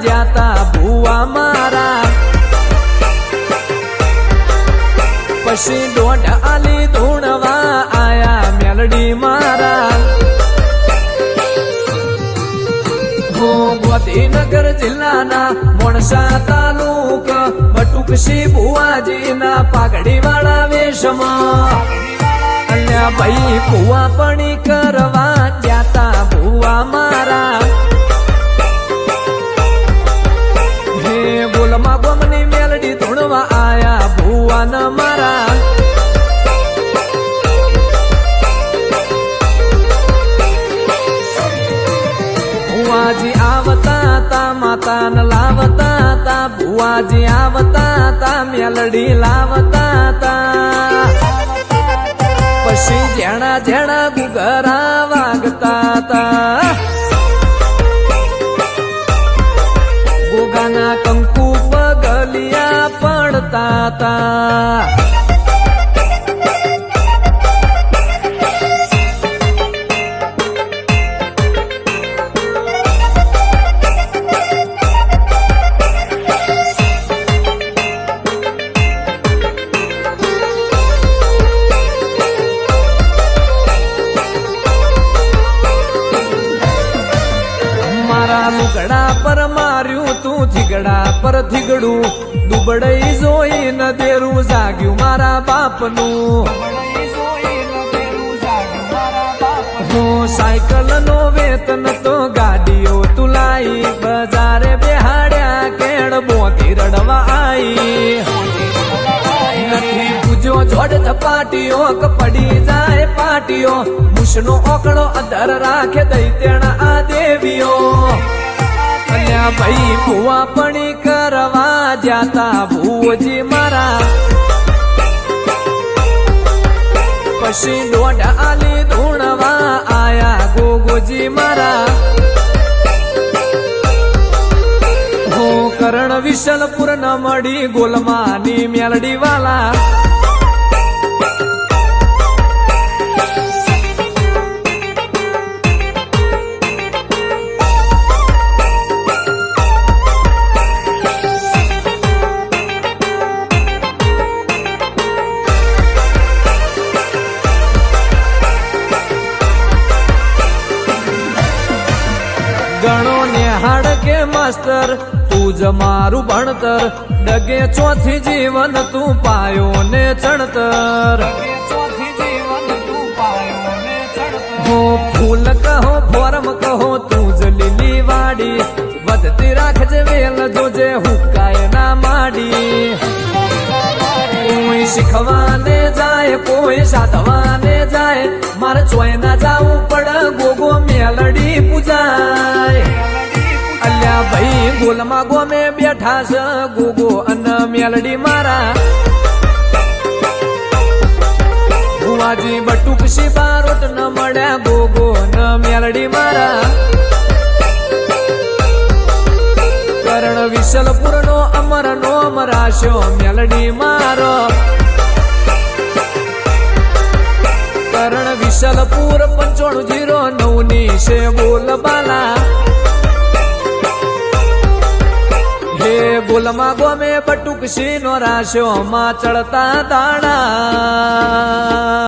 જાતા ભુવા મારા પછી દોઢ આલી ધૂણવા આયા મેલડી મારા ગોધીનગર જિલ્લાના મોણસા તાલુક બટુકસી ભુવાજીના પાઘડી વાળા વેશમાં અલ્યા ભાઈ ભુવા પણી કરવા જાતા ભુવા મારા હે બોલમાં ગોમની મેલડી ધૂણવા આયા ભુવા ન મારા ભુવાજી આવતા તા માતા ન લાવતા તા ભુવાજી આવતા તા મેલડી લાવતા તા પછી જેણા જેણા ગુગરા વાગતા તા ગોગાના કંકુ પગલિયા પડતા તા લુગડા પર માર્યું તું થીગડા પર થીગડું દુબડઈ જોઈ ન દેરું જાગ્યું મારા બાપનું હું સાયકલ નો વેતન તો ગાડીઓ તુલાઈ બજારે બેહાડ્યા કેળ બોતી રડવા આઈ નથી પૂજો જોડ ધપાટીઓ કપડી જાય પાટીઓ મુશનો ઓકળો અધર રાખે દઈ તેણા આ દેવીઓ અલ્યા ભાઈ ભુવા પણી કરવા જાતા ભુવજી મારા પછી દોઢ આલી ધૂણવા આયા ગોગોજી મારા હું કરણ વિશલપુર ન મળી ગોલમાની મેલડી વાલા ગણો ને હાડ કે માસ્ટર તું જ મારું ભણતર ડગે ચોથી જીવન તું પાયો ને ચણતર હો ફૂલ કહો ફોરમ કહો તું જ લીલી વાડી વધતી રાખજે વેલ જોજે હુકાય ના માડી કોઈ શીખવાને જાય કોઈ સાધવાને જાય મારે ચોય ના જાવું પડ ગોગો મેલડી પૂજાય અલ્યા ભાઈ ગોલમાં ગોમે બેઠા છે ગોગો અન મેલડી મારા ભુવાજી બટુકસી બારોટ ન મળ્યા ગોગો ન મેલડી મારા કરણ વિશલપુર નો અમર નો અમરાશો મેલડી મારો કરણ વિશલપુર 9509 ની છે બોલ બાલા હે બોલમાં ગોમે બટુકસી નો રાશો માં ચડતા દાણા